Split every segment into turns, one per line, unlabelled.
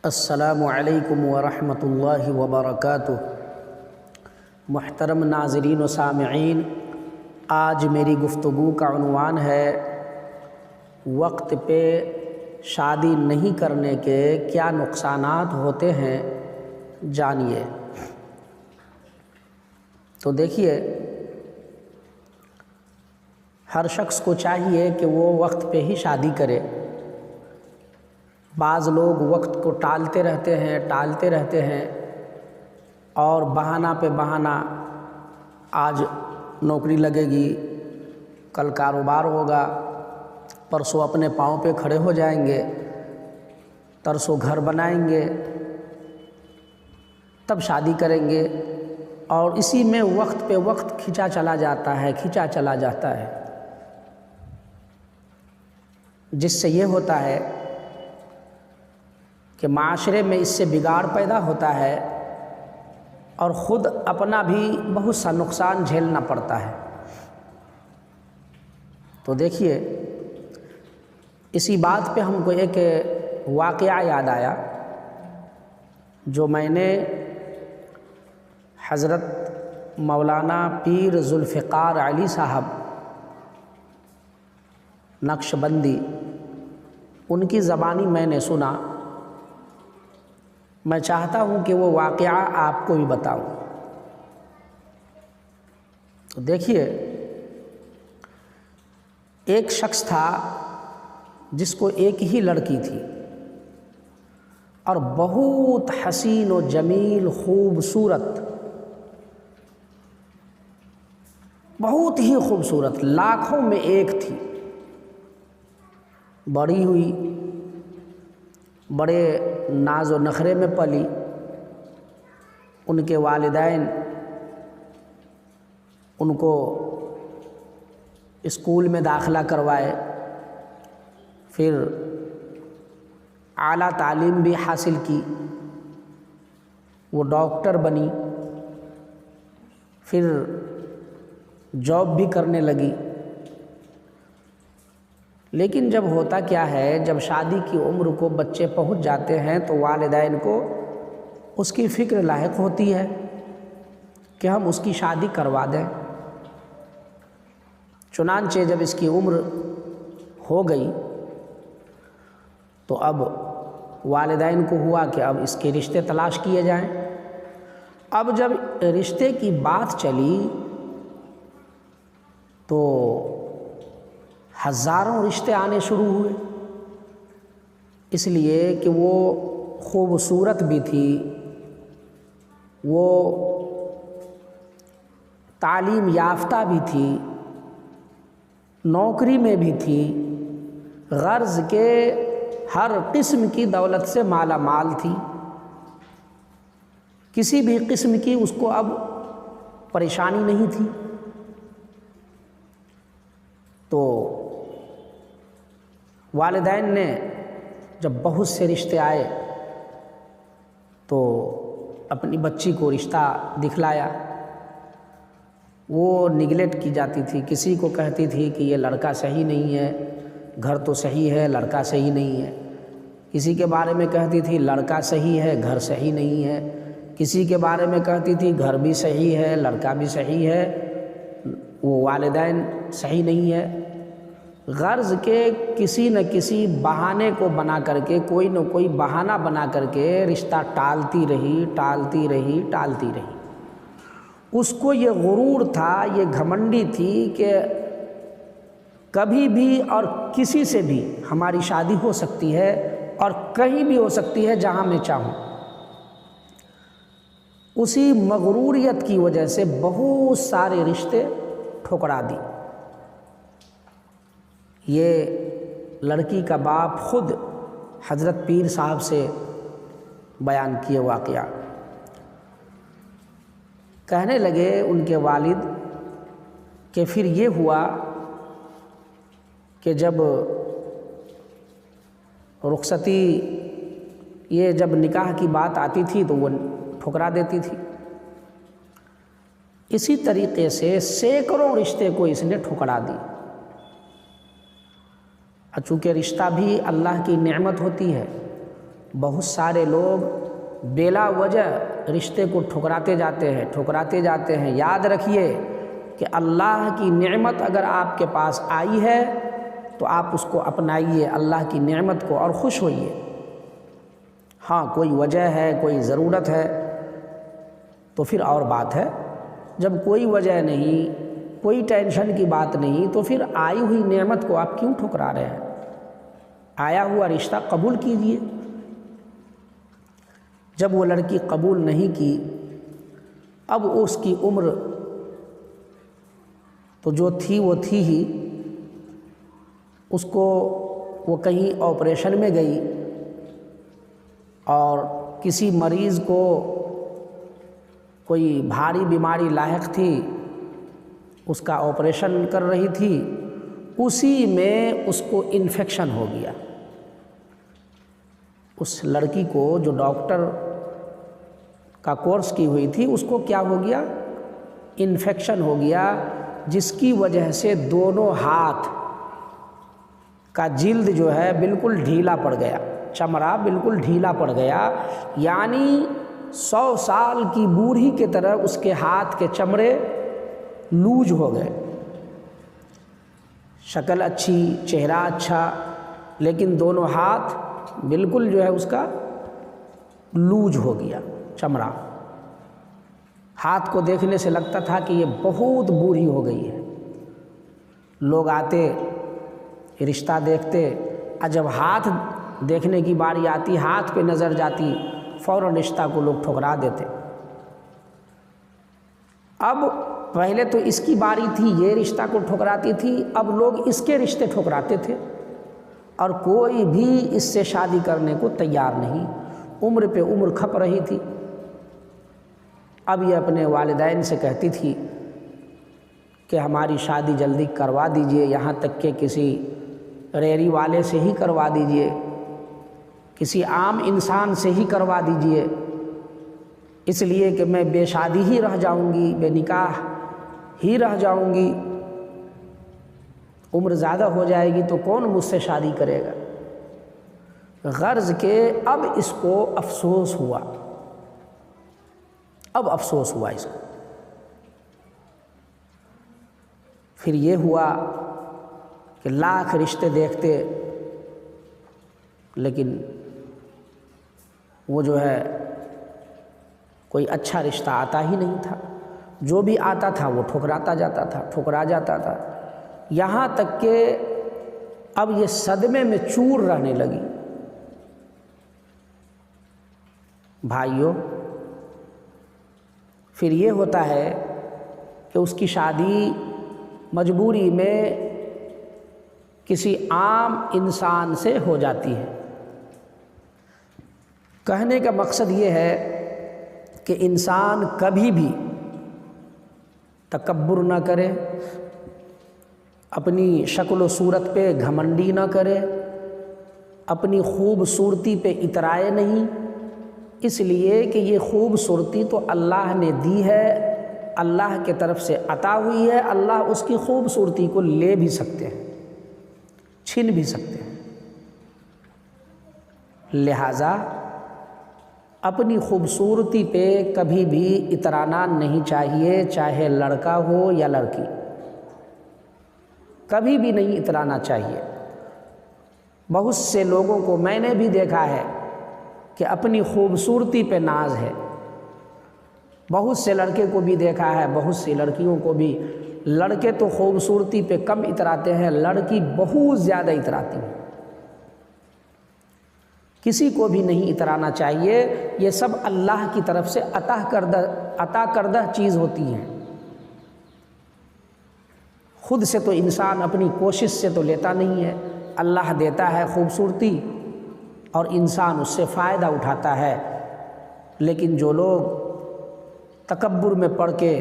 السلام علیکم ورحمۃ اللہ وبرکاتہ۔ محترم ناظرین و سامعین، آج میری گفتگو کا عنوان ہے وقت پہ شادی نہیں کرنے کے کیا نقصانات ہوتے ہیں، جانیے۔ تو دیکھیے، ہر شخص کو چاہیے کہ وہ وقت پہ ہی شادی کرے۔ بعض لوگ وقت کو ٹالتے رہتے ہیں اور بہانہ پہ بہانہ، آج نوکری لگے گی، کل کاروبار ہوگا، پرسوں اپنے پاؤں پہ کھڑے ہو جائیں گے، ترسوں گھر بنائیں گے، تب شادی کریں گے، اور اسی میں وقت پہ وقت کھینچا چلا جاتا ہے، جس سے یہ ہوتا ہے کہ معاشرے میں اس سے بگاڑ پیدا ہوتا ہے اور خود اپنا بھی بہت سا نقصان جھیلنا پڑتا ہے۔ تو دیکھیے، اسی بات پہ ہم کو ایک واقعہ یاد آیا جو میں نے حضرت مولانا پیر ذوالفقار علی صاحب نقشبندی، ان کی زبانی میں نے سنا۔ میں چاہتا ہوں کہ وہ واقعہ آپ کو بھی بتاؤں۔ تو دیکھیے، ایک شخص تھا جس کو ایک ہی لڑکی تھی اور بہت حسین و جمیل، خوبصورت، بہت ہی خوبصورت، لاکھوں میں ایک تھی۔ بڑی ہوئی، بڑے ناز و نخرے میں پلی، ان کے والدین ان کو اسکول میں داخلہ کروائے، پھر اعلیٰ تعلیم بھی حاصل کی، وہ ڈاکٹر بنی، پھر جاب بھی کرنے لگی۔ لیکن جب ہوتا کیا ہے، جب شادی کی عمر کو بچے پہنچ جاتے ہیں تو والدین کو اس کی فکر لاحق ہوتی ہے کہ ہم اس کی شادی کروا دیں۔ چنانچہ جب اس کی عمر ہو گئی تو اب والدین کو ہوا کہ اب اس کے رشتے تلاش کیے جائیں۔ اب جب رشتے کی بات چلی تو ہزاروں رشتے آنے شروع ہوئے، اس لیے کہ وہ خوبصورت بھی تھی، وہ تعلیم یافتہ بھی تھی، نوکری میں بھی تھی، غرض کے ہر قسم کی دولت سے مالا مال تھی، کسی بھی قسم کی اس کو اب پریشانی نہیں تھی۔ تو والدین نے جب بہت سے رشتے آئے تو اپنی بچی کو رشتہ دکھلایا۔ وہ نگلیکٹ کی جاتی تھی، کسی کو کہتی تھی کہ یہ لڑکا صحیح نہیں ہے، گھر تو صحیح ہے، لڑکا صحیح نہیں ہے، کسی کے بارے میں کہتی تھی لڑکا صحیح ہے، گھر صحیح نہیں ہے، کسی کے بارے میں کہتی تھی گھر بھی صحیح ہے، لڑکا بھی صحیح ہے، وہ والدین صحیح نہیں ہے۔ غرض کے کسی نہ کسی بہانے کو بنا کر کے، کوئی نہ کوئی بہانہ بنا کر کے رشتہ ٹالتی رہی۔ اس کو یہ غرور تھا، یہ گھمنڈی تھی کہ کبھی بھی اور کسی سے بھی ہماری شادی ہو سکتی ہے اور کہیں بھی ہو سکتی ہے جہاں میں چاہوں۔ اسی مغروریت کی وجہ سے بہت سارے رشتے ٹھکرا دی۔ یہ لڑکی کا باپ خود حضرت پیر صاحب سے بیان کیے واقعہ۔ کہنے لگے ان کے والد کہ پھر یہ ہوا کہ جب رخصتی، یہ جب نکاح کی بات آتی تھی تو وہ ٹھکرا دیتی تھی۔ اسی طریقے سے سینکڑوں رشتے کو اس نے ٹھکرا دی۔ چونکہ رشتہ بھی اللہ کی نعمت ہوتی ہے، بہت سارے لوگ بلا وجہ رشتے کو ٹھکراتے جاتے ہیں. یاد رکھیے کہ اللہ کی نعمت اگر آپ کے پاس آئی ہے تو آپ اس کو اپنائیے، اللہ کی نعمت کو، اور خوش ہوئیے. ہاں کوئی وجہ ہے، کوئی ضرورت ہے تو پھر اور بات ہے. جب کوئی وجہ نہیں، کوئی ٹینشن کی بات نہیں، تو پھر آئی ہوئی نعمت کو آپ کیوں ٹھکرا رہے ہیں؟ آیا ہوا رشتہ قبول کیجیے. جب وہ لڑکی قبول نہیں کی، اب اس کی عمر تو جو تھی وہ تھی ہی. اس کو وہ کہیں آپریشن میں گئی اور کسی مریض کو کوئی بھاری بیماری لاحق تھی، اس کا آپریشن کر رہی تھی، اسی میں اس کو انفیکشن ہو گیا. اس لڑکی کو جو ڈاکٹر کا کورس کی ہوئی تھی، اس کو کیا ہو گیا؟ انفیکشن ہو گیا، جس کی وجہ سے دونوں ہاتھ کا جلد جو ہے بالکل ڈھیلا پڑ گیا، چمڑا بالکل ڈھیلا پڑ گیا. یعنی 100 سال کی بوڑھی کی طرح اس کے ہاتھ کے چمڑے لوج ہو گئے. شکل اچھی، چہرہ اچھا، لیکن دونوں ہاتھ بالکل جو ہے اس کا لوج ہو گیا چمڑا. ہاتھ کو دیکھنے سے لگتا تھا کہ یہ بہت بوڑھی ہو گئی ہے. لوگ آتے، رشتہ دیکھتے، اور جب ہاتھ دیکھنے کی باری آتی، ہاتھ پہ نظر جاتی، فوراً رشتہ کو لوگ ٹھکرا دیتے. اب پہلے تو اس کی باری تھی، یہ رشتہ کو ٹھکراتی تھی، اب لوگ اس کے رشتے ٹھکراتے تھے، اور کوئی بھی اس سے شادی کرنے کو تیار نہیں. عمر پہ عمر کھپ رہی تھی. اب یہ اپنے والدین سے کہتی تھی کہ ہماری شادی جلدی کروا دیجئے، یہاں تک کہ کسی ریری والے سے ہی کروا دیجئے، کسی عام انسان سے ہی کروا دیجئے، اس لیے کہ میں بے شادی ہی رہ جاؤں گی، بے نکاح ہی رہ جاؤں گی. عمر زیادہ ہو جائے گی تو کون مجھ سے شادی کرے گا؟ غرض کہ اب اس کو افسوس ہوا، اب افسوس ہوا اس کو. پھر یہ ہوا کہ لاکھ رشتے دیکھتے، لیکن وہ جو ہے کوئی اچھا رشتہ آتا ہی نہیں تھا. جو بھی آتا تھا وہ ٹھکرا جاتا تھا. یہاں تک کہ اب یہ صدمے میں چور رہنے لگی. بھائیوں، پھر یہ ہوتا ہے کہ اس کی شادی مجبوری میں کسی عام انسان سے ہو جاتی ہے. کہنے کا مقصد یہ ہے کہ انسان کبھی بھی تکبر نہ کرے، اپنی شکل و صورت پہ گھمنڈی نہ کرے، اپنی خوبصورتی پہ اترائے نہیں، اس لیے کہ یہ خوبصورتی تو اللہ نے دی ہے، اللہ کے طرف سے عطا ہوئی ہے. اللہ اس کی خوبصورتی کو لے بھی سکتے ہیں، چھین بھی سکتے ہیں. لہٰذا اپنی خوبصورتی پہ کبھی بھی اترانا نہیں چاہیے، چاہے لڑکا ہو یا لڑکی، کبھی بھی نہیں اترانا چاہیے. بہت سے لوگوں کو میں نے بھی دیکھا ہے کہ اپنی خوبصورتی پہ ناز ہے. بہت سے لڑکے کو بھی دیکھا ہے، بہت سی لڑکیوں کو بھی. لڑکے تو خوبصورتی پہ کم اتراتے ہیں، لڑکی بہت زیادہ اتراتی ہے. کسی کو بھی نہیں اترانا چاہیے. یہ سب اللہ کی طرف سے عطا کردہ چیز ہوتی ہیں. خود سے تو انسان اپنی کوشش سے تو لیتا نہیں ہے. اللہ دیتا ہے خوبصورتی اور انسان اس سے فائدہ اٹھاتا ہے. لیکن جو لوگ تکبر میں پڑ کے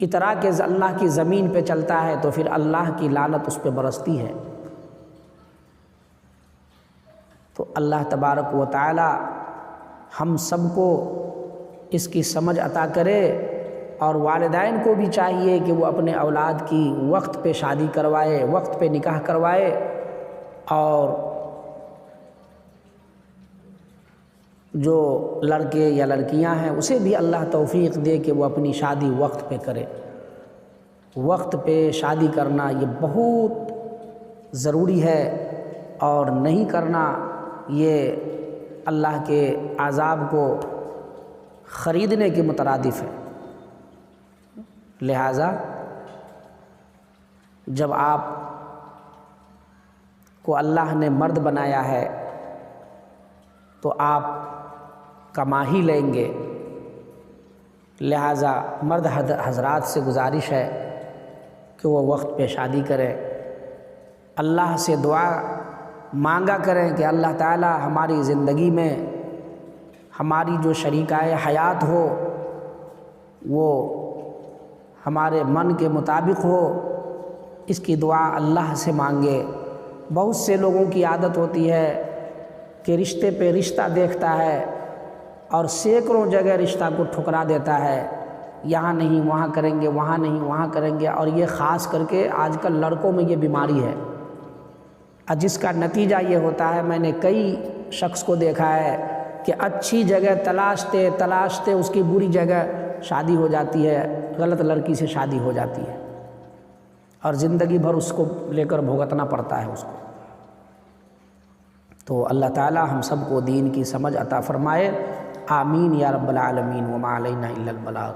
اترا کے اللہ کی زمین پہ چلتا ہے تو پھر اللہ کی لعنت اس پہ برستی ہے. تو اللہ تبارک و تعالی ہم سب کو اس کی سمجھ عطا کرے، اور والدین کو بھی چاہیے کہ وہ اپنے اولاد کی وقت پہ شادی کروائے، وقت پہ نکاح کروائے، اور جو لڑکے یا لڑکیاں ہیں اسے بھی اللہ توفیق دے کہ وہ اپنی شادی وقت پہ کرے۔ وقت پہ شادی کرنا یہ بہت ضروری ہے، اور نہیں کرنا یہ اللہ کے عذاب کو خریدنے کے مترادف ہے۔ لہٰذا جب آپ کو اللہ نے مرد بنایا ہے تو آپ کما ہی لیں گے، لہٰذا مرد حضرات سے گزارش ہے کہ وہ وقت پہ شادی کریں، اللہ سے دعا مانگا کریں کہ اللہ تعالی ہماری زندگی میں ہماری جو شریکہ حیات ہو وہ ہمارے من کے مطابق ہو، اس کی دعا اللہ سے مانگے۔ بہت سے لوگوں کی عادت ہوتی ہے کہ رشتے پہ رشتہ دیکھتا ہے اور سینکڑوں جگہ رشتہ کو ٹھکرا دیتا ہے، یہاں نہیں وہاں کریں گے، وہاں نہیں وہاں کریں گے، اور یہ خاص کر کے آج کل لڑکوں میں یہ بیماری ہے، جس کا نتیجہ یہ ہوتا ہے، میں نے کئی شخص کو دیکھا ہے کہ اچھی جگہ تلاشتے تلاشتے اس کی بری جگہ شادی ہو جاتی ہے، غلط لڑکی سے شادی ہو جاتی ہے، اور زندگی بھر اس کو لے کر بھگتنا پڑتا ہے اس کو۔ تو اللہ تعالی ہم سب کو دین کی سمجھ عطا فرمائے، آمین یا رب العالمین، وما علینا الا البلاغ۔